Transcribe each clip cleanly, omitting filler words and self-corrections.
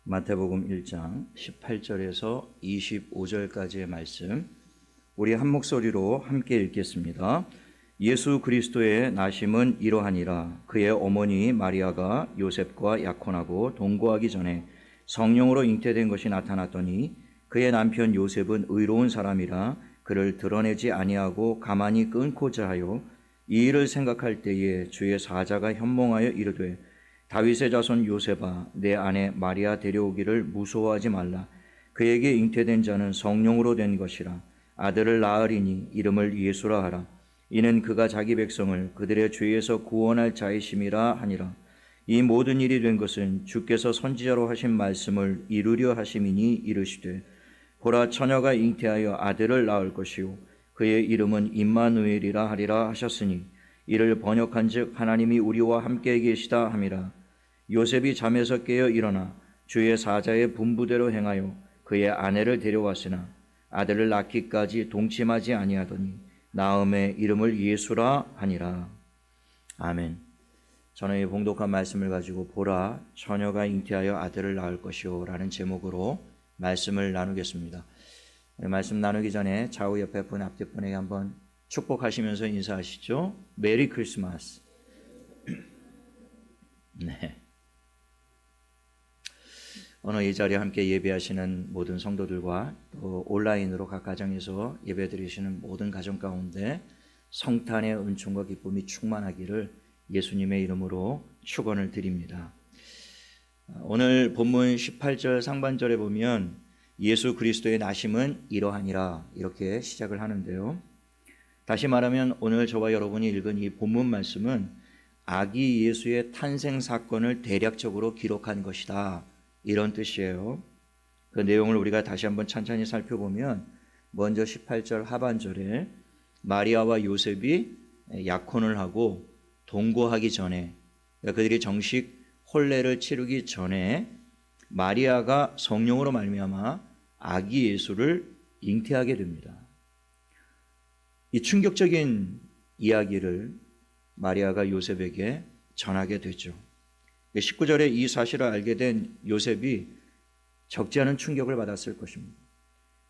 마태복음 1장 18절에서 25절까지의 말씀, 우리 한 목소리로 함께 읽겠습니다. 예수 그리스도의 나심은 이러하니라. 그의 어머니 마리아가 요셉과 약혼하고 동거하기 전에 성령으로 잉태된 것이 나타났더니 그의 남편 요셉은 의로운 사람이라 그를 드러내지 아니하고 가만히 끊고자 하여 이 일을 생각할 때에 주의 사자가 현몽하여 이르되 다윗의 자손 요셉아, 내 아내 마리아 데려오기를 무서워하지 말라. 그에게 잉태된 자는 성령으로 된 것이라. 아들을 낳으리니 이름을 예수라 하라. 이는 그가 자기 백성을 그들의 죄에서 구원할 자이심이라 하니라. 이 모든 일이 된 것은 주께서 선지자로 하신 말씀을 이루려 하심이니 이르시되 보라, 처녀가 잉태하여 아들을 낳을 것이요 그의 이름은 임마누엘이라 하리라 하셨으니 이를 번역한즉 하나님이 우리와 함께 계시다 함이라. 요셉이 잠에서 깨어 일어나 주의 사자의 분부대로 행하여 그의 아내를 데려왔으나 아들을 낳기까지 동침하지 아니하더니 나음의 이름을 예수라 하니라. 아멘. 저는 이 봉독한 말씀을 가지고 보라, 처녀가 잉태하여 아들을 낳을 것이요 라는 제목으로 말씀을 나누겠습니다. 말씀 나누기 전에 좌우 옆에 분 앞뒤 분에게 한번 축복하시면서 인사하시죠. 메리 크리스마스. 네. 오늘 이 자리에 함께 예배하시는 모든 성도들과 또 온라인으로 각 가정에서 예배드리시는 모든 가정 가운데 성탄의 은총과 기쁨이 충만하기를 예수님의 이름으로 축원을 드립니다. 오늘 본문 18절 상반절에 보면 예수 그리스도의 나심은 이러하니라 이렇게 시작을 하는데요. 다시 말하면 오늘 저와 여러분이 읽은 이 본문 말씀은 아기 예수의 탄생 사건을 대략적으로 기록한 것이다, 이런 뜻이에요. 그 내용을 우리가 다시 한번 찬찬히 살펴보면 먼저 18절 하반절에 마리아와 요셉이 약혼을 하고 동거하기 전에, 그러니까 그들이 정식 혼례를 치르기 전에 마리아가 성령으로 말미암아 아기 예수를 잉태하게 됩니다. 이 충격적인 이야기를 마리아가 요셉에게 전하게 되죠. 19절에 이 사실을 알게 된 요셉이 적지 않은 충격을 받았을 것입니다.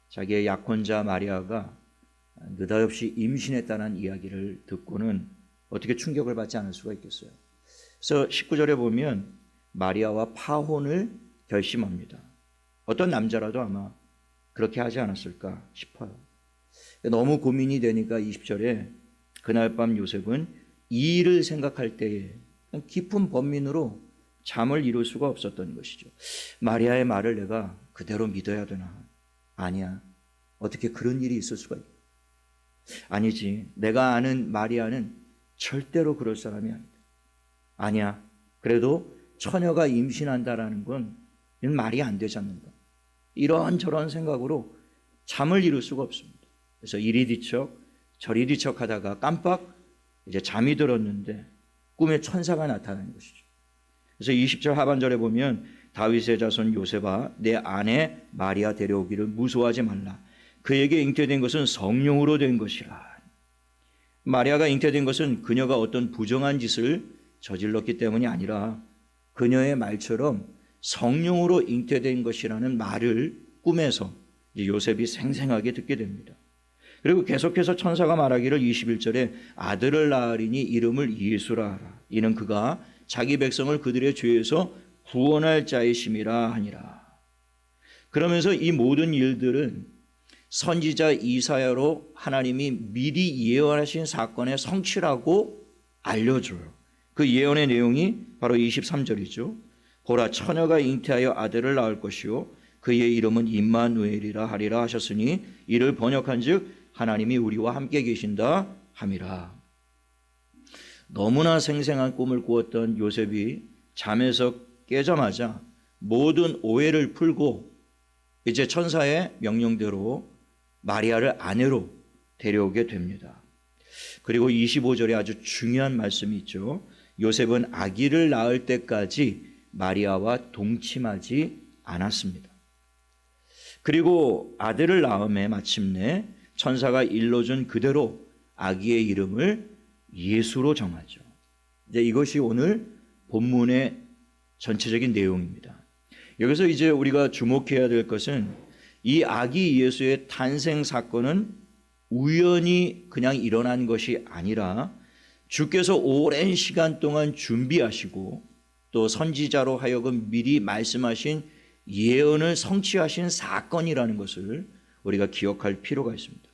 자기의 약혼자 마리아가 느닷없이 임신했다는 이야기를 듣고는 어떻게 충격을 받지 않을 수가 있겠어요. 그래서 19절에 보면 마리아와 파혼을 결심합니다. 어떤 남자라도 아마 그렇게 하지 않았을까 싶어요. 너무 고민이 되니까 20절에 그날 밤 요셉은 이 일을 생각할 때에 깊은 번민으로 잠을 이룰 수가 없었던 것이죠. 마리아의 말을 내가 그대로 믿어야 되나? 아니야. 어떻게 그런 일이 있을 수가 있나? 아니지. 내가 아는 마리아는 절대로 그럴 사람이 아니다. 아니야. 그래도 처녀가 임신한다라는 건 말이 안 되지 않는가? 이런저런 생각으로 잠을 이룰 수가 없습니다. 그래서 이리 뒤척 저리 뒤척 하다가 깜빡 이제 잠이 들었는데 꿈에 천사가 나타나는 것이죠. 그래서 20절 하반절에 보면 다윗의 자손 요셉아, 내 아내 마리아 데려오기를 무서워하지 말라. 그에게 잉태된 것은 성령으로 된 것이라. 마리아가 잉태된 것은 그녀가 어떤 부정한 짓을 저질렀기 때문이 아니라 그녀의 말처럼 성령으로 잉태된 것이라는 말을 꿈에서 요셉이 생생하게 듣게 됩니다. 그리고 계속해서 천사가 말하기를 21절에 아들을 낳으리니 이름을 예수라 하라. 이는 그가 자기 백성을 그들의 죄에서 구원할 자이심이라 하니라. 그러면서 이 모든 일들은 선지자 이사야로 하나님이 미리 예언하신 사건의 성취라고 알려줘요. 그 예언의 내용이 바로 23절이죠. 보라, 처녀가 잉태하여 아들을 낳을 것이요 그의 이름은 임마누엘이라 하리라 하셨으니 이를 번역한즉 하나님이 우리와 함께 계신다 함이라. 너무나 생생한 꿈을 꾸었던 요셉이 잠에서 깨자마자 모든 오해를 풀고 이제 천사의 명령대로 마리아를 아내로 데려오게 됩니다. 그리고 25절에 아주 중요한 말씀이 있죠. 요셉은 아기를 낳을 때까지 마리아와 동침하지 않았습니다. 그리고 아들을 낳음에 마침내 천사가 일러준 그대로 아기의 이름을 예수로 정하죠. 이제 이것이 오늘 본문의 전체적인 내용입니다. 여기서 이제 우리가 주목해야 될 것은 이 아기 예수의 탄생 사건은 우연히 그냥 일어난 것이 아니라 주께서 오랜 시간 동안 준비하시고 또 선지자로 하여금 미리 말씀하신 예언을 성취하신 사건이라는 것을 우리가 기억할 필요가 있습니다.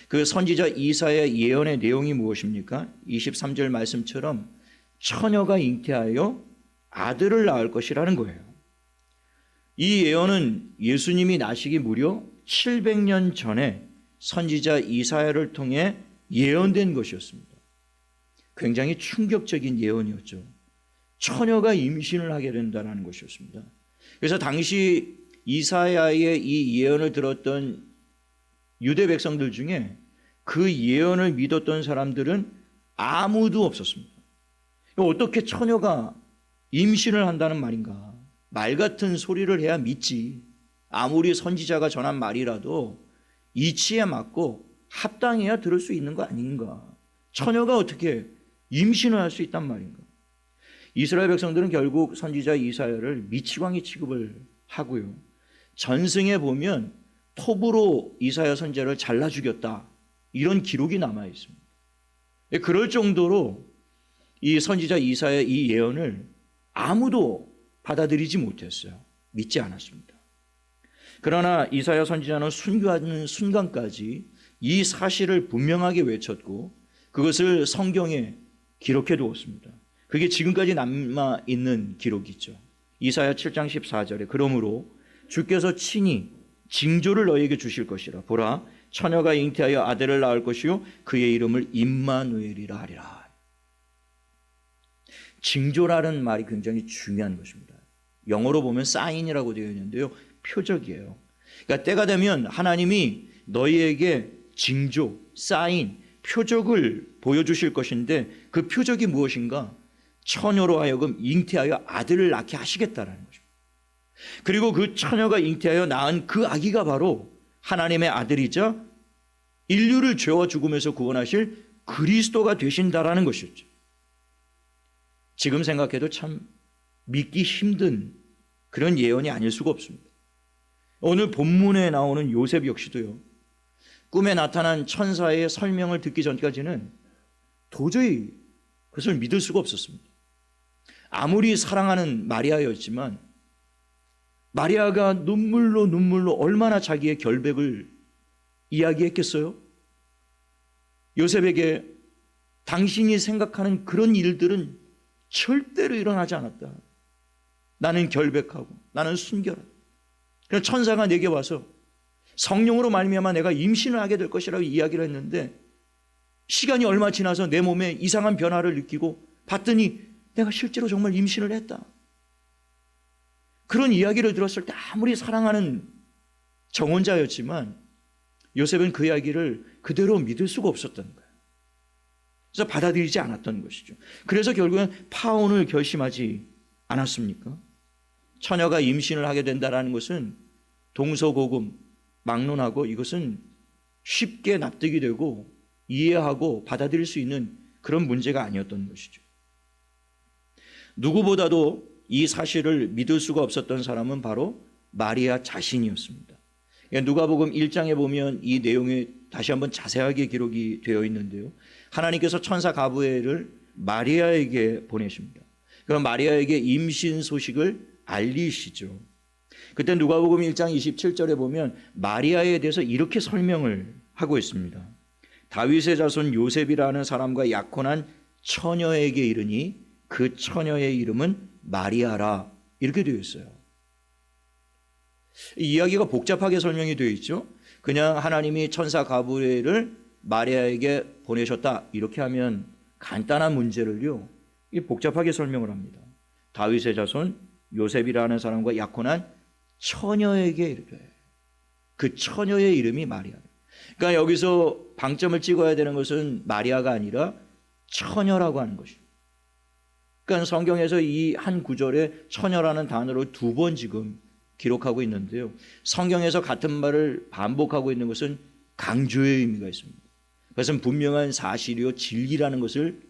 그 선지자 이사야의 예언의 내용이 무엇입니까? 23절 말씀처럼 처녀가 잉태하여 아들을 낳을 것이라는 거예요. 이 예언은 예수님이 나시기 무려 700년 전에 선지자 이사야를 통해 예언된 것이었습니다. 굉장히 충격적인 예언이었죠. 처녀가 임신을 하게 된다는 것이었습니다. 그래서 당시 이사야의 이 예언을 들었던 유대 백성들 중에 그 예언을 믿었던 사람들은 아무도 없었습니다. 어떻게 처녀가 임신을 한다는 말인가? 말 같은 소리를 해야 믿지. 아무리 선지자가 전한 말이라도 이치에 맞고 합당해야 들을 수 있는 거 아닌가? 처녀가 어떻게 임신을 할 수 있단 말인가? 이스라엘 백성들은 결국 선지자 이사야를 미치광이 취급을 하고요. 전승에 보면 톱으로 이사야 선지자를 잘라 죽였다, 이런 기록이 남아 있습니다. 그럴 정도로 이 선지자 이사야의 이 예언을 아무도 받아들이지 못했어요. 믿지 않았습니다. 그러나 이사야 선지자는 순교하는 순간까지 이 사실을 분명하게 외쳤고 그것을 성경에 기록해 두었습니다. 그게 지금까지 남아있는 기록이죠. 이사야 7장 14절에 그러므로 주께서 친히 징조를 너희에게 주실 것이라. 보라, 처녀가 잉태하여 아들을 낳을 것이요 그의 이름을 임마누엘이라 하리라. 징조라는 말이 굉장히 중요한 것입니다. 영어로 보면 사인이라고 되어 있는데요, 표적이에요. 그러니까 때가 되면 하나님이 너희에게 징조, 사인, 표적을 보여주실 것인데 그 표적이 무엇인가? 처녀로 하여금 잉태하여 아들을 낳게 하시겠다라는 것입니다. 그리고 그 처녀가 잉태하여 낳은 그 아기가 바로 하나님의 아들이자 인류를 죄와 죽음에서 구원하실 그리스도가 되신다라는 것이었죠. 지금 생각해도 참 믿기 힘든 그런 예언이 아닐 수가 없습니다. 오늘 본문에 나오는 요셉 역시도요, 꿈에 나타난 천사의 설명을 듣기 전까지는 도저히 그것을 믿을 수가 없었습니다. 아무리 사랑하는 마리아였지만 마리아가 눈물로 얼마나 자기의 결백을 이야기했겠어요? 요셉에게 당신이 생각하는 그런 일들은 절대로 일어나지 않았다. 나는 결백하고 나는 순결하다. 그래서 천사가 내게 와서 성령으로 말미암아 내가 임신을 하게 될 것이라고 이야기를 했는데 시간이 얼마 지나서 내 몸에 이상한 변화를 느끼고 봤더니 내가 실제로 정말 임신을 했다. 그런 이야기를 들었을 때 아무리 사랑하는 정혼자였지만 요셉은 그 이야기를 그대로 믿을 수가 없었던 거예요. 그래서 받아들이지 않았던 것이죠. 그래서 결국엔 파혼을 결심하지 않았습니까? 처녀가 임신을 하게 된다는 것은 동서고금 막론하고 이것은 쉽게 납득이 되고 이해하고 받아들일 수 있는 그런 문제가 아니었던 것이죠. 누구보다도 이 사실을 믿을 수가 없었던 사람은 바로 마리아 자신이었습니다. 누가복음 1장에 보면 이 내용이 다시 한번 자세하게 기록이 되어 있는데요, 하나님께서 천사 가브리엘을 마리아에게 보내십니다. 그럼 마리아에게 임신 소식을 알리시죠. 그때 누가복음 1장 27절에 보면 마리아에 대해서 이렇게 설명을 하고 있습니다. 다윗의 자손 요셉이라는 사람과 약혼한 처녀에게 이르니 그 처녀의 이름은 마리아라, 이렇게 되어 있어요. 이 이야기가 복잡하게 설명이 되어 있죠. 그냥 하나님이 천사 가브리엘을 마리아에게 보내셨다 이렇게 하면 간단한 문제를요, 복잡하게 설명을 합니다. 다윗의 자손 요셉이라는 사람과 약혼한 처녀에게 이렇게 해요. 그 처녀의 이름이 마리아. 그러니까 여기서 방점을 찍어야 되는 것은 마리아가 아니라 처녀라고 하는 것이죠. 그러니까 성경에서 이 한 구절에 처녀라는 단어를 2번 지금 기록하고 있는데요, 성경에서 같은 말을 반복하고 있는 것은 강조의 의미가 있습니다. 그것은 분명한 사실이요 진리라는 것을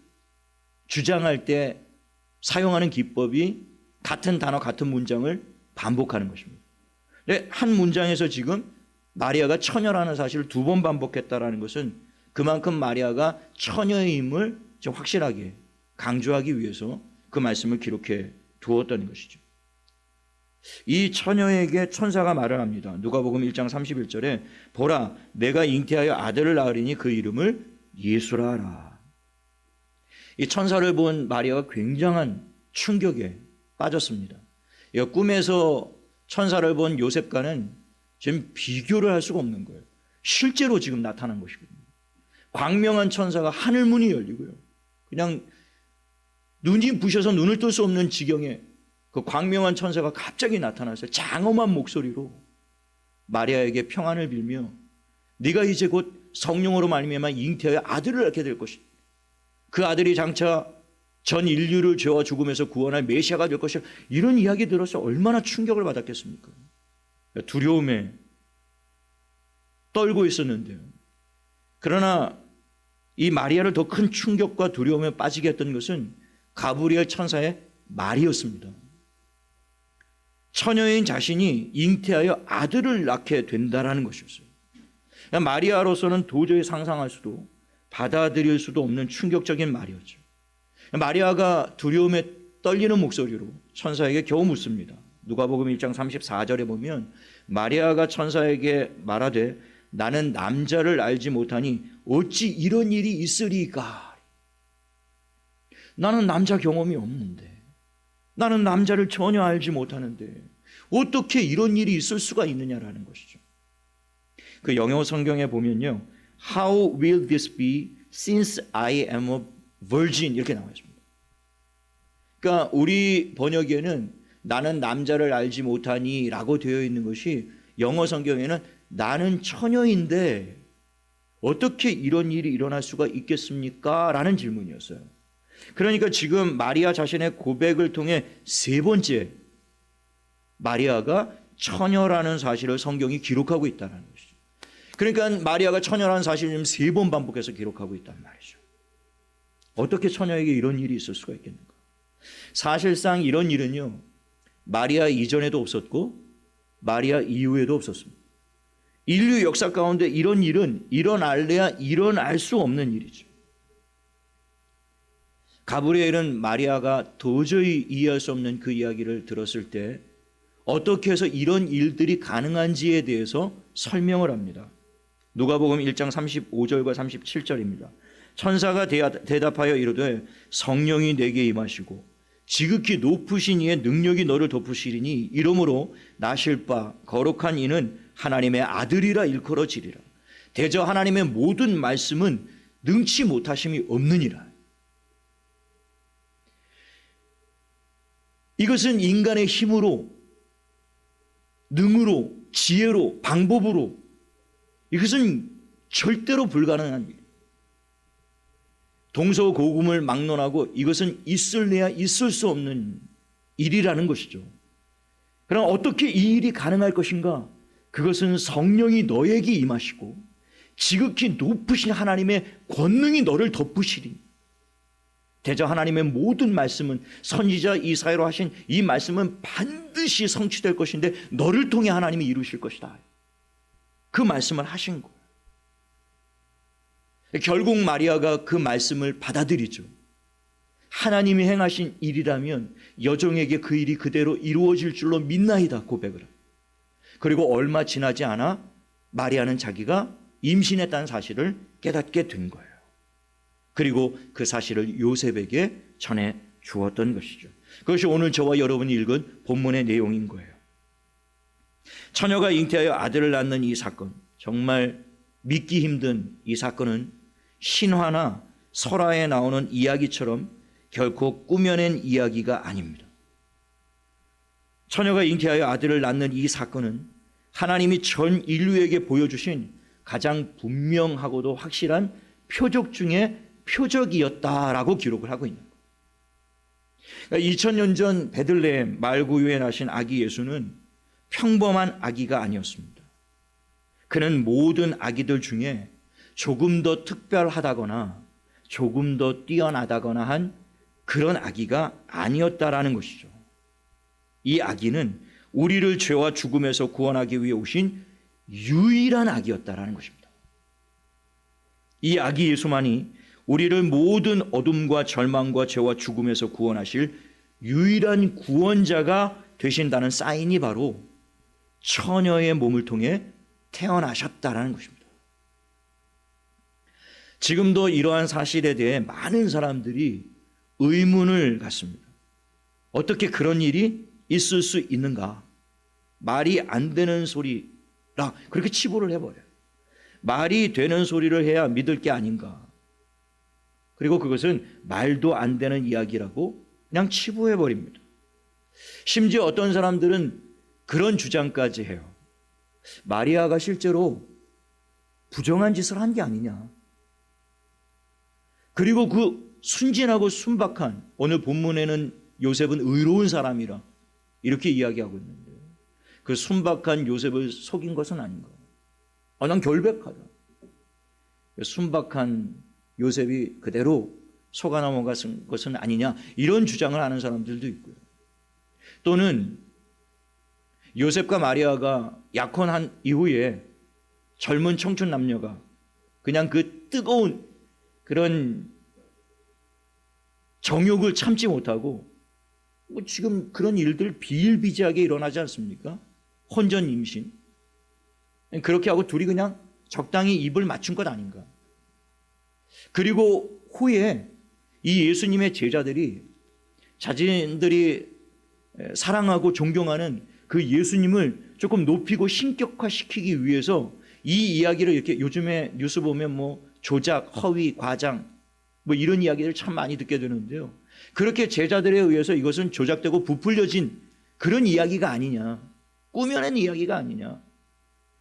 주장할 때 사용하는 기법이 같은 단어 같은 문장을 반복하는 것입니다. 근데 한 문장에서 지금 마리아가 처녀라는 사실을 2번 반복했다라는 것은 그만큼 마리아가 처녀임을 좀 확실하게 강조하기 위해서 그 말씀을 기록해 두었다는 것이죠. 이 처녀에게 천사가 말을 합니다. 누가복음 1장 31절에 보라 내가 잉태하여 아들을 낳으리니 그 이름을 예수라 하라. 이 천사를 본 마리아가 굉장한 충격에 빠졌습니다. 꿈에서 천사를 본 요셉과는 지금 비교를 할 수가 없는 거예요. 실제로 지금 나타난 것이거든요. 광명한 천사가 하늘문이 열리고요. 그냥 눈이 부셔서 눈을 뜰 수 없는 지경에 그 광명한 천사가 갑자기 나타나서 장엄한 목소리로 마리아에게 평안을 빌며 네가 이제 곧 성령으로 말미암아 잉태하여 아들을 낳게 될 것이다. 그 아들이 장차 전 인류를 죄와 죽음에서 구원할 메시아가 될 것이다. 이런 이야기 들어서 얼마나 충격을 받았겠습니까? 두려움에 떨고 있었는데요. 그러나 이 마리아를 더 큰 충격과 두려움에 빠지게 했던 것은 가브리엘 천사의 말이었습니다. 처녀인 자신이 잉태하여 아들을 낳게 된다라는 것이었어요. 마리아로서는 도저히 상상할 수도 받아들일 수도 없는 충격적인 말이었죠. 마리아가 두려움에 떨리는 목소리로 천사에게 겨우 묻습니다. 누가복음 1장 34절에 보면 마리아가 천사에게 말하되 나는 남자를 알지 못하니 어찌 이런 일이 있으리까. 나는 남자 경험이 없는데, 나는 남자를 전혀 알지 못하는데 어떻게 이런 일이 있을 수가 있느냐라는 것이죠. 그 영어 성경에 보면요, How will this be since I am a virgin 이렇게 나와 있습니다. 그러니까 우리 번역에는 나는 남자를 알지 못하니 라고 되어 있는 것이 영어 성경에는 나는 처녀인데 어떻게 이런 일이 일어날 수가 있겠습니까? 라는 질문이었어요. 그러니까 지금 마리아 자신의 고백을 통해 3번째 마리아가 처녀라는 사실을 성경이 기록하고 있다는 것이죠. 그러니까 마리아가 처녀라는 사실을 지금 3번 반복해서 기록하고 있단 말이죠. 어떻게 처녀에게 이런 일이 있을 수가 있겠는가? 사실상 이런 일은요, 마리아 이전에도 없었고 마리아 이후에도 없었습니다. 인류 역사 가운데 이런 일은 일어날래야 일어날 수 없는 일이죠. 가브리엘은 마리아가 도저히 이해할 수 없는 그 이야기를 들었을 때 어떻게 해서 이런 일들이 가능한지에 대해서 설명을 합니다. 누가복음 1장 35절과 37절입니다. 천사가 대답하여 이르되 성령이 내게 임하시고 지극히 높으신 이의 능력이 너를 덮으시리니 이러므로 나실 바 거룩한 이는 하나님의 아들이라 일컬어지리라. 대저 하나님의 모든 말씀은 능치 못하심이 없느니라. 이것은 인간의 힘으로, 능으로, 지혜로, 방법으로, 이것은 절대로 불가능한 일. 동서고금을 막론하고 이것은 있을래야 있을 수 없는 일이라는 것이죠. 그럼 어떻게 이 일이 가능할 것인가? 그것은 성령이 너에게 임하시고 지극히 높으신 하나님의 권능이 너를 덮으시리. 대저 하나님의 모든 말씀은 선지자 이사야로 하신 이 말씀은 반드시 성취될 것인데 너를 통해 하나님이 이루실 것이다. 그 말씀을 하신 거예요. 결국 마리아가 그 말씀을 받아들이죠. 하나님이 행하신 일이라면 여종에게 그 일이 그대로 이루어질 줄로 믿나이다 고백을. 그리고 얼마 지나지 않아 마리아는 자기가 임신했다는 사실을 깨닫게 된 거예요. 그리고 그 사실을 요셉에게 전해 주었던 것이죠. 그것이 오늘 저와 여러분이 읽은 본문의 내용인 거예요. 처녀가 잉태하여 아들을 낳는 이 사건, 정말 믿기 힘든 이 사건은 신화나 설화에 나오는 이야기처럼 결코 꾸며낸 이야기가 아닙니다. 처녀가 잉태하여 아들을 낳는 이 사건은 하나님이 전 인류에게 보여주신 가장 분명하고도 확실한 표적 중에 표적이었다라고 기록을 하고 있는 거예요. 2000년 전 베들레헴 말구유에 나신 아기 예수는 평범한 아기가 아니었습니다. 그는 모든 아기들 중에 조금 더 특별하다거나 조금 더 뛰어나다거나 한 그런 아기가 아니었다라는 것이죠. 이 아기는 우리를 죄와 죽음에서 구원하기 위해 오신 유일한 악이었다라는 것입니다. 이 악이 예수만이 우리를 모든 어둠과 절망과 죄와 죽음에서 구원하실 유일한 구원자가 되신다는 사인이 바로 처녀의 몸을 통해 태어나셨다라는 것입니다. 지금도 이러한 사실에 대해 많은 사람들이 의문을 갖습니다. 어떻게 그런 일이 있을 수 있는가? 말이 안 되는 소리라 그렇게 치부를 해버려요. 말이 되는 소리를 해야 믿을 게 아닌가? 그리고 그것은 말도 안 되는 이야기라고 그냥 치부해버립니다. 심지어 어떤 사람들은 그런 주장까지 해요. 마리아가 실제로 부정한 짓을 한 게 아니냐. 그리고 그 순진하고 순박한, 오늘 본문에는 요셉은 의로운 사람이라 이렇게 이야기하고 있는데 그 순박한 요셉을 속인 것은 아닌가. 난 결백하다. 순박한 요셉이 그대로 속아 넘어간 것은 아니냐, 이런 주장을 하는 사람들도 있고요. 또는 요셉과 마리아가 약혼한 이후에 젊은 청춘 남녀가 그냥 그 뜨거운 그런 정욕을 참지 못하고 지금 그런 일들 비일비재하게 일어나지 않습니까? 혼전 임신. 그렇게 하고 둘이 그냥 적당히 입을 맞춘 것 아닌가. 그리고 후에 이 예수님의 제자들이 자신들이 사랑하고 존경하는 그 예수님을 조금 높이고 신격화시키기 위해서 이 이야기를 이렇게 요즘에 뉴스 보면 뭐 조작, 허위, 과장 뭐 이런 이야기를 참 많이 듣게 되는데요. 그렇게 제자들에 의해서 이것은 조작되고 부풀려진 그런 이야기가 아니냐, 꾸며낸 이야기가 아니냐,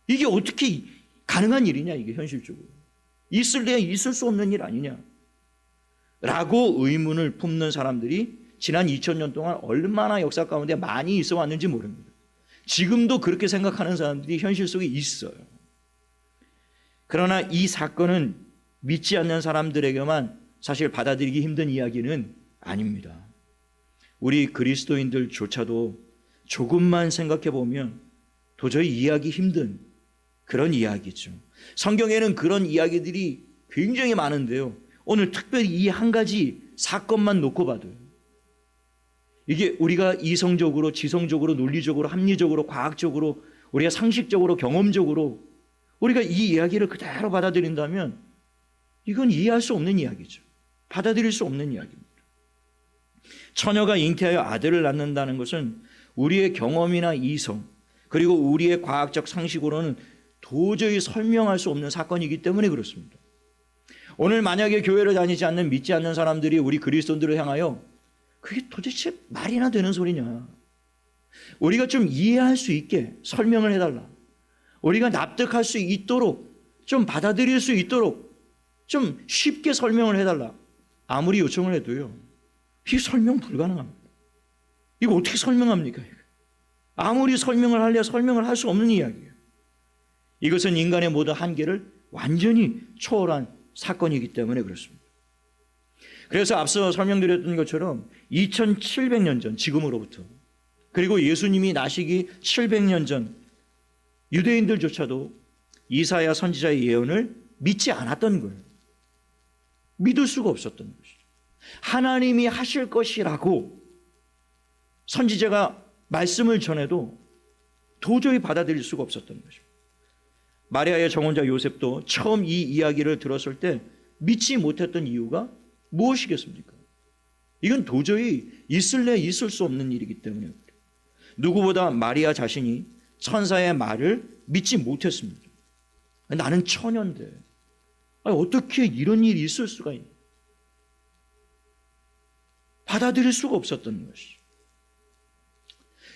이게 어떻게 가능한 일이냐, 이게 현실적으로 있을래야 있을 수 없는 일 아니냐 라고 의문을 품는 사람들이 지난 2000년 동안 얼마나 역사 가운데 많이 있어 왔는지 모릅니다. 지금도 그렇게 생각하는 사람들이 현실 속에 있어요. 그러나 이 사건은 믿지 않는 사람들에게만 사실 받아들이기 힘든 이야기는 아닙니다. 우리 그리스도인들조차도 조금만 생각해 보면 도저히 이해하기 힘든 그런 이야기죠. 성경에는 그런 이야기들이 굉장히 많은데요. 오늘 특별히 이 한 가지 사건만 놓고 봐도요. 이게 우리가 이성적으로, 지성적으로, 논리적으로, 합리적으로, 과학적으로, 우리가 상식적으로, 경험적으로 우리가 이 이야기를 그대로 받아들인다면 이건 이해할 수 없는 이야기죠. 받아들일 수 없는 이야기입니다. 처녀가 잉태하여 아들을 낳는다는 것은 우리의 경험이나 이성, 그리고 우리의 과학적 상식으로는 도저히 설명할 수 없는 사건이기 때문에 그렇습니다. 오늘 만약에 교회를 다니지 않는, 믿지 않는 사람들이 우리 그리스도인들을 향하여 그게 도대체 말이나 되는 소리냐, 우리가 좀 이해할 수 있게 설명을 해달라, 우리가 납득할 수 있도록, 좀 받아들일 수 있도록 좀 쉽게 설명을 해달라, 아무리 요청을 해도요, 이게 설명 불가능합니다. 이거 어떻게 설명합니까? 아무리 설명을 하려 설명을 할 수 없는 이야기예요. 이것은 인간의 모든 한계를 완전히 초월한 사건이기 때문에 그렇습니다. 그래서 앞서 설명드렸던 것처럼 2700년 전, 지금으로부터, 그리고 예수님이 나시기 700년 전 유대인들조차도 이사야 선지자의 예언을 믿지 않았던 거예요. 믿을 수가 없었던 것이죠. 하나님이 하실 것이라고 선지자가 말씀을 전해도 도저히 받아들일 수가 없었던 것입니다. 마리아의 정혼자 요셉도 처음 이 이야기를 들었을 때 믿지 못했던 이유가 무엇이겠습니까? 이건 도저히 있을래 있을 수 없는 일이기 때문에 그래요. 누구보다 마리아 자신이 천사의 말을 믿지 못했습니다. 나는 처녀인데 어떻게 이런 일이 있을 수가 있나? 받아들일 수가 없었던 것이죠.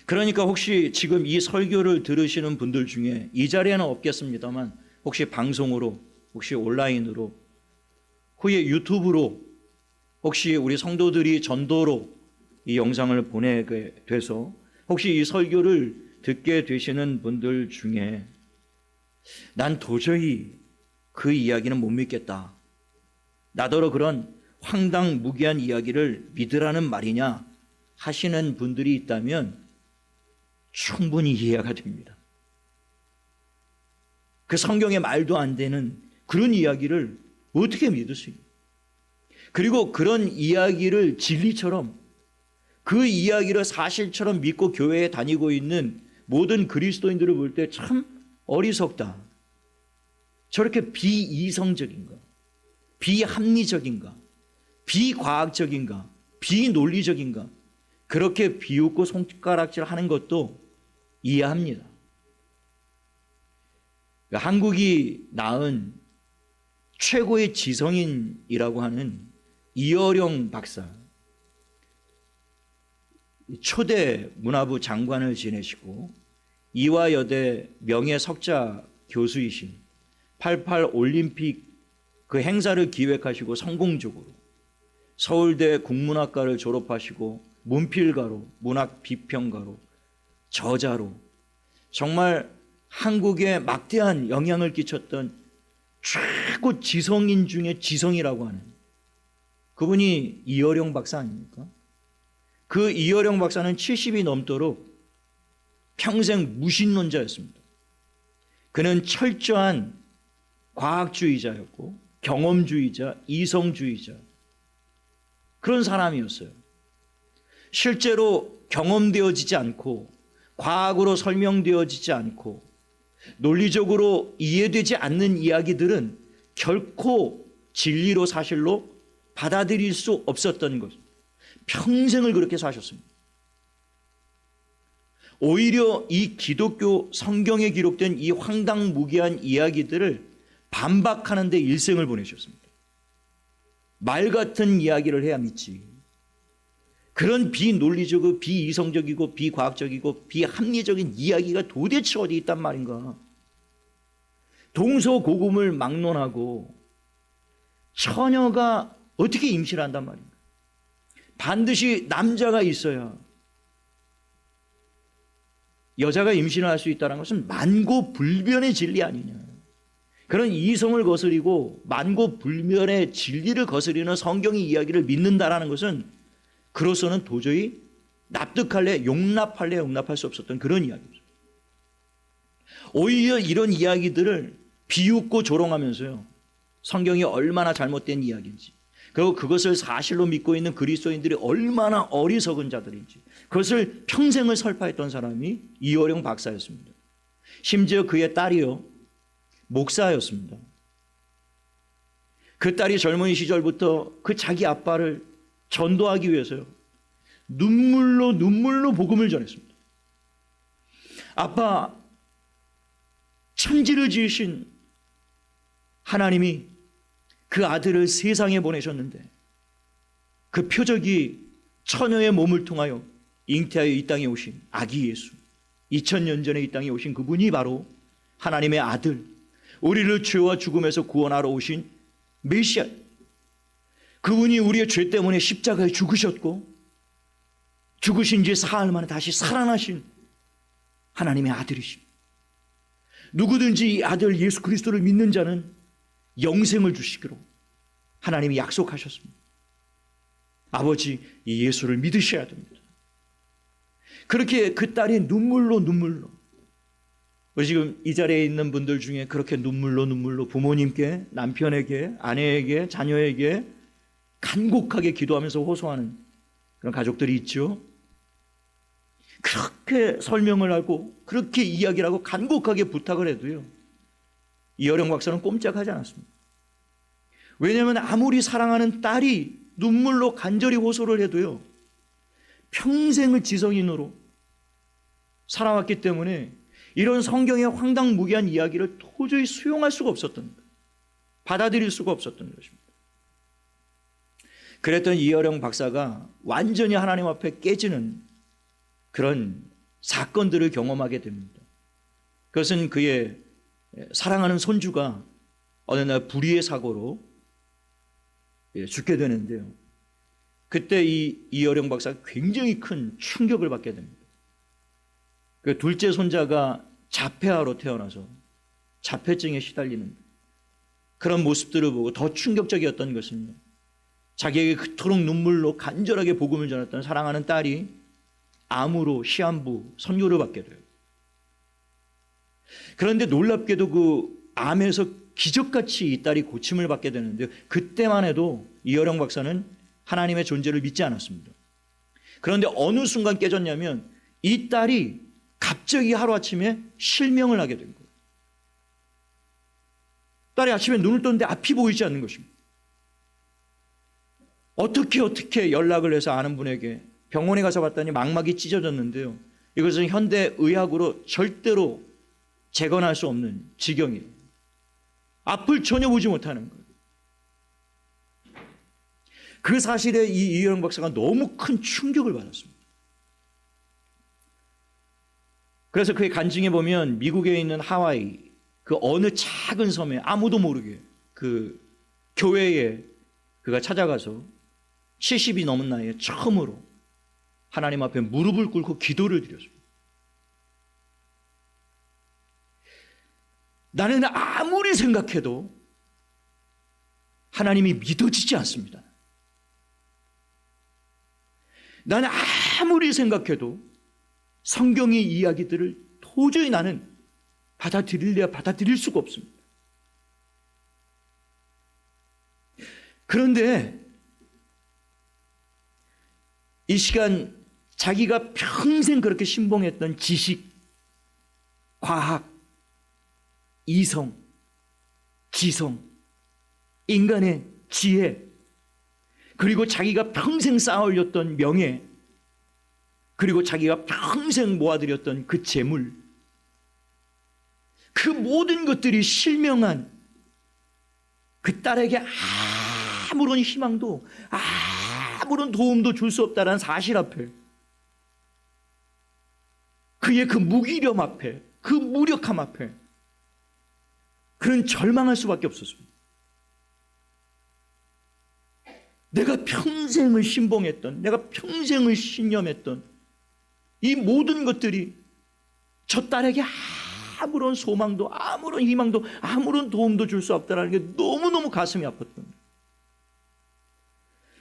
그러니까 혹시 지금 이 설교를 들으시는 분들 중에, 이 자리에는 없겠습니다만 혹시 방송으로, 혹시 온라인으로, 후에 유튜브로, 혹시 우리 성도들이 전도로 이 영상을 보내게 돼서 혹시 이 설교를 듣게 되시는 분들 중에 난 도저히 그 이야기는 못 믿겠다, 나더러 그런 황당무계한 이야기를 믿으라는 말이냐 하시는 분들이 있다면 충분히 이해가 됩니다. 그 성경에 말도 안 되는 그런 이야기를 어떻게 믿을 수 있는, 그리고 그런 이야기를 진리처럼, 그 이야기를 사실처럼 믿고 교회에 다니고 있는 모든 그리스도인들을 볼 때 참 어리석다. 저렇게 비이성적인가, 비합리적인가, 비과학적인가, 비논리적인가, 그렇게 비웃고 손가락질 하는 것도 이해합니다. 한국이 낳은 최고의 지성인이라고 하는 이어령 박사, 초대 문화부 장관을 지내시고 이화여대 명예석자 교수이신 88 올림픽 그 행사를 기획하시고 성공적으로 서울대 국문학과를 졸업하시고 문필가로, 문학 비평가로, 저자로 정말 한국에 막대한 영향을 끼쳤던 최고 지성인 중에 지성이라고 하는 그분이 이어령 박사 아닙니까? 그 이어령 박사는 70이 넘도록 평생 무신론자였습니다. 그는 철저한 과학주의자였고 경험주의자, 이성주의자, 그런 사람이었어요. 실제로 경험되어지지 않고 과학으로 설명되어지지 않고 논리적으로 이해되지 않는 이야기들은 결코 진리로 사실로 받아들일 수 없었던 것. 평생을 그렇게 사셨습니다. 오히려 이 기독교 성경에 기록된 이 황당무계한 이야기들을 반박하는 데 일생을 보내셨습니다. 말 같은 이야기를 해야 믿지. 그런 비논리적이고 비이성적이고 비과학적이고 비합리적인 이야기가 도대체 어디 있단 말인가. 동서고금을 막론하고 처녀가 어떻게 임신을 한단 말인가. 반드시 남자가 있어야 여자가 임신을 할 수 있다는 것은 만고불변의 진리 아니냐. 그런 이성을 거스리고 만고불변의 진리를 거스리는 성경의 이야기를 믿는다라는 것은 그로서는 도저히 납득할래, 용납할 수 없었던 그런 이야기죠. 오히려 이런 이야기들을 비웃고 조롱하면서요, 성경이 얼마나 잘못된 이야기인지, 그리고 그것을 사실로 믿고 있는 그리스도인들이 얼마나 어리석은 자들인지, 그것을 평생을 설파했던 사람이 이어령 박사였습니다. 심지어 그의 딸이요, 목사였습니다. 그 딸이 젊은 시절부터 그 자기 아빠를 전도하기 위해서요, 눈물로 복음을 전했습니다. 아빠, 천지를 지으신 하나님이 그 아들을 세상에 보내셨는데 그 표적이 처녀의 몸을 통하여 잉태하여 이 땅에 오신 아기 예수, 2000년 전에 이 땅에 오신 그분이 바로 하나님의 아들, 우리를 죄와 죽음에서 구원하러 오신 메시아, 그분이 우리의 죄 때문에 십자가에 죽으셨고 죽으신 지 사흘 만에 다시 살아나신 하나님의 아들이십니다. 누구든지 이 아들 예수 그리스도를 믿는 자는 영생을 주시기로 하나님이 약속하셨습니다. 아버지, 이 예수를 믿으셔야 됩니다. 그렇게 그 딸이 눈물로 우리 지금 이 자리에 있는 분들 중에 그렇게 눈물로 부모님께, 남편에게, 아내에게, 자녀에게 간곡하게 기도하면서 호소하는 그런 가족들이 있죠. 그렇게 설명을 하고 그렇게 이야기를 하고 간곡하게 부탁을 해도요, 이어령 박사는 꼼짝하지 않았습니다. 왜냐하면 아무리 사랑하는 딸이 눈물로 간절히 호소를 해도요, 평생을 지성인으로 살아왔기 때문에 이런 성경의 황당무계한 이야기를 도저히 수용할 수가 없었던 거예요. 받아들일 수가 없었던 것입니다. 그랬던 이어령 박사가 완전히 하나님 앞에 깨지는 그런 사건들을 경험하게 됩니다. 그것은 그의 사랑하는 손주가 어느 날 불의의 사고로 죽게 되는데요, 그때 이 이어령 박사가 굉장히 큰 충격을 받게 됩니다. 그 둘째 손자가 자폐아로 태어나서 자폐증에 시달리는 그런 모습들을 보고 더 충격적이었던 것은요, 자기에게 그토록 눈물로 간절하게 복음을 전했던 사랑하는 딸이 암으로 시한부 선고를 받게 돼요. 그런데 놀랍게도 그 암에서 기적같이 이 딸이 고침을 받게 되는데, 그때만 해도 이어령 박사는 하나님의 존재를 믿지 않았습니다. 그런데 어느 순간 깨졌냐면 이 딸이 갑자기 하루아침에 실명을 하게 된 거예요. 딸이 아침에 눈을 떴는데 앞이 보이지 않는 것입니다. 어떻게 연락을 해서 아는 분에게 병원에 가서 봤더니 망막이 찢어졌는데요, 이것은 현대 의학으로 절대로 재건할 수 없는 지경이에요. 앞을 전혀 보지 못하는 거예요. 그 사실에 이 이어령 박사가 너무 큰 충격을 받았습니다. 그래서 그의 간증에 보면 미국에 있는 하와이 그 어느 작은 섬에 아무도 모르게 그 교회에 그가 찾아가서 70이 넘은 나이에 처음으로 하나님 앞에 무릎을 꿇고 기도를 드렸습니다. 나는 아무리 생각해도 하나님이 믿어지지 않습니다. 나는 아무리 생각해도 성경의 이야기들을 도저히 나는 받아들일 수가 없습니다. 그런데 이 시간 자기가 평생 그렇게 신봉했던 지식, 과학, 이성, 지성, 인간의 지혜, 그리고 자기가 평생 쌓아올렸던 명예, 그리고 자기가 평생 모아들였던 그 재물, 그 모든 것들이 실명한 그 딸에게 아무런 희망도 아무런 도움도 줄 수 없다는 사실 앞에, 그의 그 무기력 앞에, 그 무력함 앞에 그는 절망할 수밖에 없었습니다. 내가 평생을 신봉했던, 내가 평생을 신념했던 이 모든 것들이 저 딸에게 아무런 소망도 아무런 희망도 아무런 도움도 줄 수 없다는 게 너무너무 가슴이 아팠던 거예요.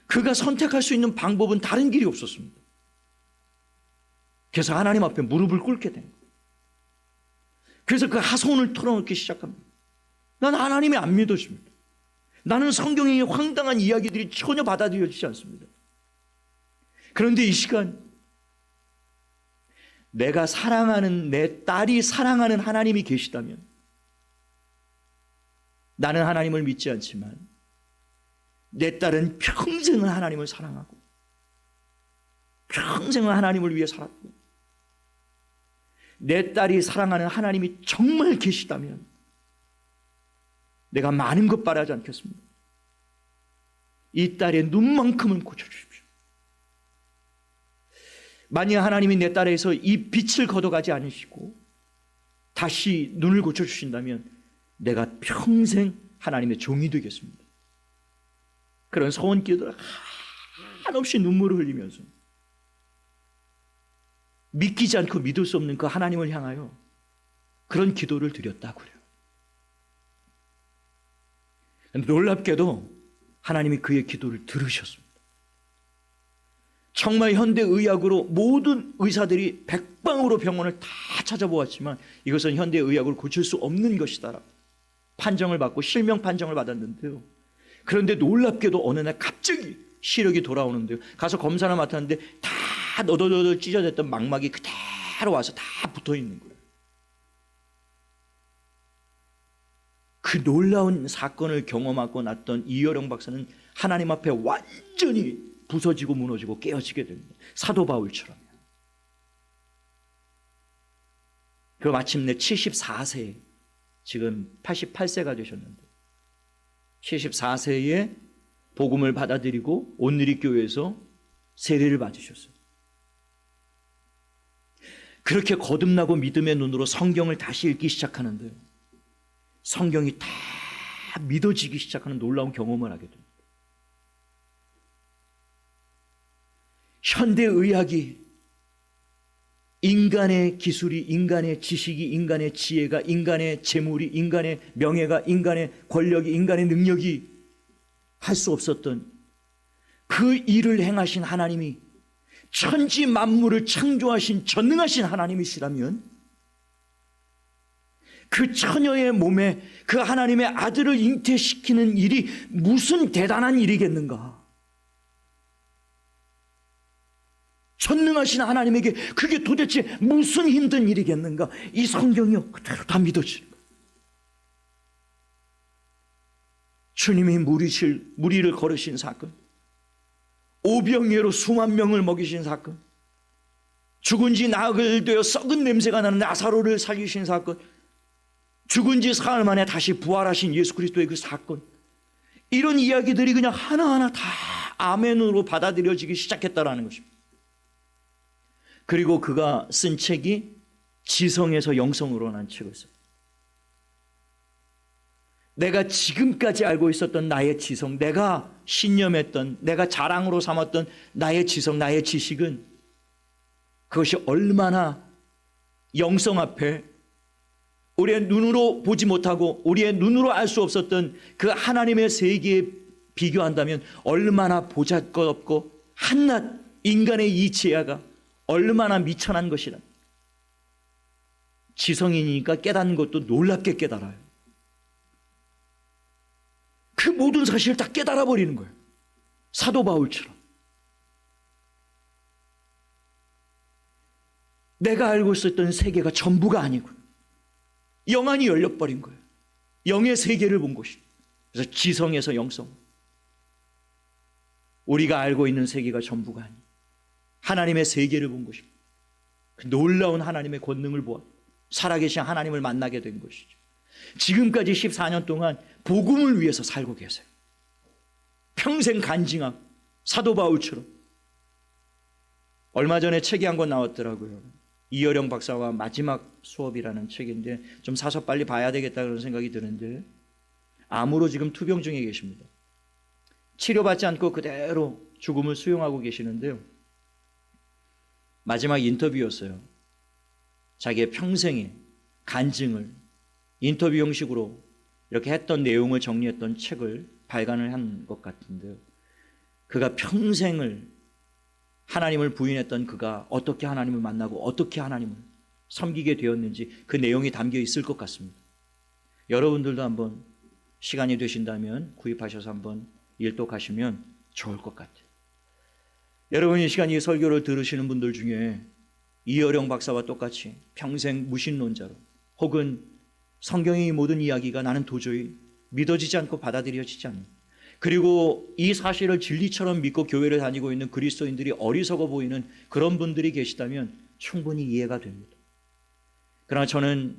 그가 선택할 수 있는 방법은 다른 길이 없었습니다. 그래서 하나님 앞에 무릎을 꿇게 된 거예요. 그래서 그 하소연을 털어놓기 시작합니다. 난 하나님이 안 믿어집니다. 나는 성경의 황당한 이야기들이 전혀 받아들여지지 않습니다. 그런데 이 시간 내가 사랑하는, 내 딸이 사랑하는 하나님이 계시다면, 나는 하나님을 믿지 않지만 내 딸은 평생을 하나님을 사랑하고 평생을 하나님을 위해 살았고, 내 딸이 사랑하는 하나님이 정말 계시다면 내가 많은 것 바라지 않겠습니다. 이 딸의 눈만큼은 고쳐주십시오. 만약 하나님이 내 딸에서 이 빛을 걷어가지 않으시고 다시 눈을 고쳐주신다면 내가 평생 하나님의 종이 되겠습니다. 그런 소원 기도를 한없이 눈물을 흘리면서 믿기지 않고 믿을 수 없는 그 하나님을 향하여 그런 기도를 드렸다고 그래요. 놀랍게도 하나님이 그의 기도를 들으셨습니다. 정말 현대의학으로 모든 의사들이 백방으로 병원을 다 찾아보았지만 이것은 현대의학으로 고칠 수 없는 것이다 판정을 받고 실명 판정을 받았는데요. 그런데 놀랍게도 어느 날 갑자기 시력이 돌아오는데요, 가서 검사를 맡았는데 다 너덜너덜 찢어졌던 망막이 그대로 와서 다 붙어 있는 거예요. 그 놀라운 사건을 경험하고 났던 이어령 박사는 하나님 앞에 완전히 부서지고 무너지고 깨어지게 됩니다. 사도 바울처럼요. 그 마침내 74세, 지금 88세가 되셨는데 74세에 복음을 받아들이고 온누리교회에서 세례를 받으셨어요. 그렇게 거듭나고 믿음의 눈으로 성경을 다시 읽기 시작하는데요, 성경이 다 믿어지기 시작하는 놀라운 경험을 하게 됩니다. 현대의학이 인간의 기술이, 인간의 지식이, 인간의 지혜가, 인간의 재물이, 인간의 명예가, 인간의 권력이, 인간의 능력이 할 수 없었던 그 일을 행하신 하나님이 천지 만물을 창조하신 전능하신 하나님이시라면 그 처녀의 몸에 그 하나님의 아들을 잉태시키는 일이 무슨 대단한 일이겠는가? 전능하신 하나님에게 그게 도대체 무슨 힘든 일이겠는가? 이 성경이요 그대로 다 믿어지는 거예요. 주님이 무리를 걸으신 사건, 오병이어로 수만 명을 먹이신 사건, 죽은 지 나흘 되어 썩은 냄새가 나는 나사로를 살리신 사건, 죽은 지 사흘 만에 다시 부활하신 예수 그리스도의 그 사건, 이런 이야기들이 그냥 하나하나 다 아멘으로 받아들여지기 시작했다라는 것입니다. 그리고 그가 쓴 책이 지성에서 영성으로 난 책을 썼어요. 내가 지금까지 알고 있었던 나의 지성, 내가 신념했던, 내가 자랑으로 삼았던 나의 지성, 나의 지식은 그것이 얼마나 영성 앞에 우리의 눈으로 보지 못하고 우리의 눈으로 알 수 없었던 그 하나님의 세계에 비교한다면 얼마나 보잘것없고 한낱 인간의 이 지혜가 얼마나 미천한 것이라. 지성이니까 깨닫는 것도 놀랍게 깨달아요. 그 모든 사실을 다 깨달아 버리는 거예요. 사도 바울처럼. 내가 알고 있었던 세계가 전부가 아니고 영안이 열려버린 거예요. 영의 세계를 본 것이에요. 그래서 지성에서 영성. 우리가 알고 있는 세계가 전부가 아니에요. 하나님의 세계를 본 것입니다. 그 놀라운 하나님의 권능을 보아 살아계신 하나님을 만나게 된 것이죠. 지금까지 14년 동안 복음을 위해서 살고 계세요. 평생 간증하고 사도 바울처럼. 얼마 전에 책이 한 권 나왔더라고요. 이어령 박사와 마지막 수업이라는 책인데 좀 사서 빨리 봐야 되겠다 그런 생각이 드는데, 암으로 지금 투병 중에 계십니다. 치료받지 않고 그대로 죽음을 수용하고 계시는데요, 마지막 인터뷰였어요. 자기의 평생의 간증을 인터뷰 형식으로 이렇게 했던 내용을 정리했던 책을 발간을 한 것 같은데요, 그가 평생을 하나님을 부인했던 그가 어떻게 하나님을 만나고 어떻게 하나님을 섬기게 되었는지 그 내용이 담겨 있을 것 같습니다. 여러분들도 한번 시간이 되신다면 구입하셔서 한번 일독하시면 좋을 것 같아요. 여러분, 이 시간 이 설교를 들으시는 분들 중에 이어령 박사와 똑같이 평생 무신론자로 혹은 성경의 모든 이야기가 나는 도저히 믿어지지 않고 받아들여지지 않는, 그리고 이 사실을 진리처럼 믿고 교회를 다니고 있는 그리스도인들이 어리석어 보이는 그런 분들이 계시다면 충분히 이해가 됩니다. 그러나 저는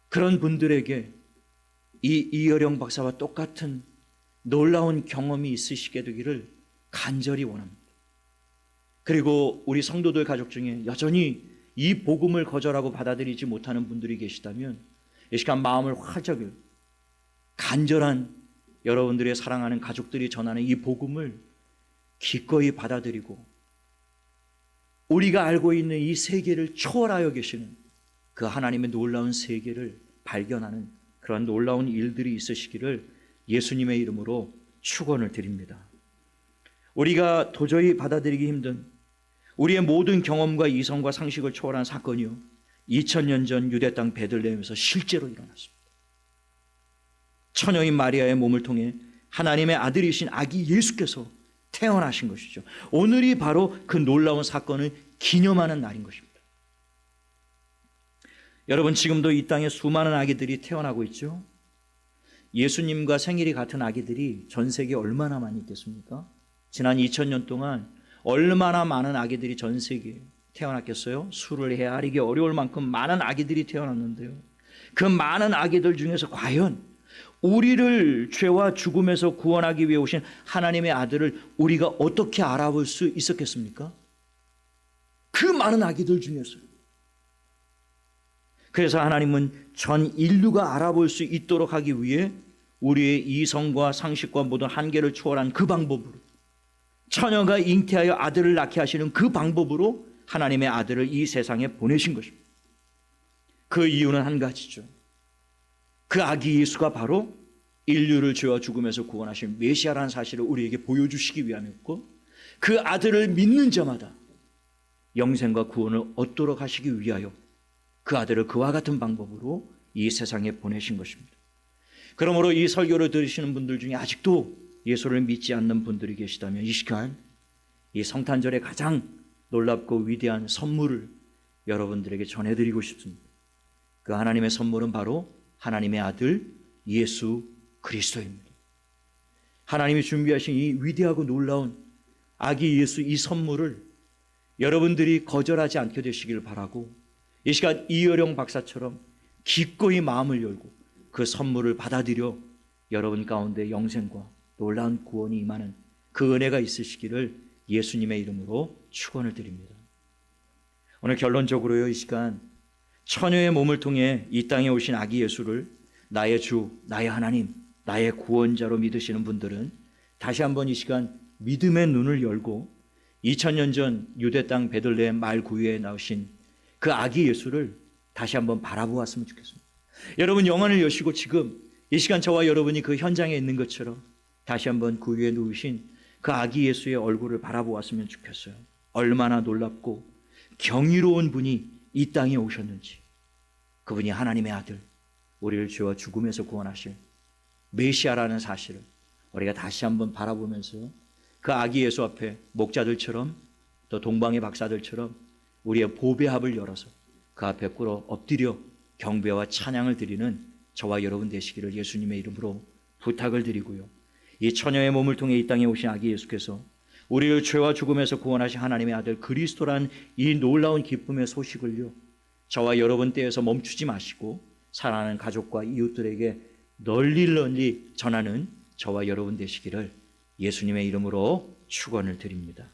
그런 분들에게 이 이어령 박사와 똑같은 놀라운 경험이 있으시게 되기를 간절히 원합니다. 그리고 우리 성도들 가족 중에 여전히 이 복음을 거절하고 받아들이지 못하는 분들이 계시다면 이 시간 마음을 활짝 간절한 여러분들의 사랑하는 가족들이 전하는 이 복음을 기꺼이 받아들이고 우리가 알고 있는 이 세계를 초월하여 계시는 그 하나님의 놀라운 세계를 발견하는 그런 놀라운 일들이 있으시기를 예수님의 이름으로 축원을 드립니다. 우리가 도저히 받아들이기 힘든 우리의 모든 경험과 이성과 상식을 초월한 사건이요, 2000년 전 유대 땅 베들레헴에서 실제로 일어났습니다. 처녀인 마리아의 몸을 통해 하나님의 아들이신 아기 예수께서 태어나신 것이죠. 오늘이 바로 그 놀라운 사건을 기념하는 날인 것입니다. 여러분, 지금도 이 땅에 수많은 아기들이 태어나고 있죠. 예수님과 생일이 같은 아기들이 전 세계에 얼마나 많이 있겠습니까? 지난 2000년 동안 얼마나 많은 아기들이 전 세계에 태어났겠어요? 수를 헤아리기 어려울 만큼 많은 아기들이 태어났는데요, 그 많은 아기들 중에서 과연 우리를 죄와 죽음에서 구원하기 위해 오신 하나님의 아들을 우리가 어떻게 알아볼 수 있었겠습니까? 그 많은 아기들 중에서요. 그래서 하나님은 전 인류가 알아볼 수 있도록 하기 위해 우리의 이성과 상식과 모든 한계를 초월한 그 방법으로, 처녀가 잉태하여 아들을 낳게 하시는 그 방법으로 하나님의 아들을 이 세상에 보내신 것입니다. 그 이유는 한 가지죠. 그 아기 예수가 바로 인류를 죄와 죽음에서 구원하신 메시아라는 사실을 우리에게 보여주시기 위함이었고, 그 아들을 믿는 자마다 영생과 구원을 얻도록 하시기 위하여 그 아들을 그와 같은 방법으로 이 세상에 보내신 것입니다. 그러므로 이 설교를 들으시는 분들 중에 아직도 예수를 믿지 않는 분들이 계시다면 이 시간 이 성탄절의 가장 놀랍고 위대한 선물을 여러분들에게 전해드리고 싶습니다. 그 하나님의 선물은 바로 하나님의 아들 예수 그리스도입니다. 하나님이 준비하신 이 위대하고 놀라운 아기 예수 이 선물을 여러분들이 거절하지 않게 되시길 바라고 이 시간 이어령 박사처럼 기꺼이 마음을 열고 그 선물을 받아들여 여러분 가운데 영생과 놀라운 구원이 임하는 그 은혜가 있으시기를 예수님의 이름으로 축원을 드립니다. 오늘 결론적으로요, 이 시간 처녀의 몸을 통해 이 땅에 오신 아기 예수를 나의 주, 나의 하나님, 나의 구원자로 믿으시는 분들은 다시 한번 이 시간 믿음의 눈을 열고 2000년 전 유대 땅 베들레헴 말 구유에 나오신 그 아기 예수를 다시 한번 바라보았으면 좋겠습니다. 여러분 영안을 여시고 지금 이 시간 저와 여러분이 그 현장에 있는 것처럼 다시 한번 구유에 누우신 그 아기 예수의 얼굴을 바라보았으면 좋겠어요. 얼마나 놀랍고 경이로운 분이 이 땅에 오셨는지, 그분이 하나님의 아들, 우리를 죄와 죽음에서 구원하실 메시아라는 사실을 우리가 다시 한번 바라보면서 그 아기 예수 앞에 목자들처럼 또 동방의 박사들처럼 우리의 보배합을 열어서 그 앞에 꿇어 엎드려 경배와 찬양을 드리는 저와 여러분 되시기를 예수님의 이름으로 부탁을 드리고요. 이 처녀의 몸을 통해 이 땅에 오신 아기 예수께서 우리를 죄와 죽음에서 구원하신 하나님의 아들 그리스도란 이 놀라운 기쁨의 소식을요, 저와 여러분 떼에서 멈추지 마시고 사랑하는 가족과 이웃들에게 널리 전하는 저와 여러분 되시기를 예수님의 이름으로 축원을 드립니다.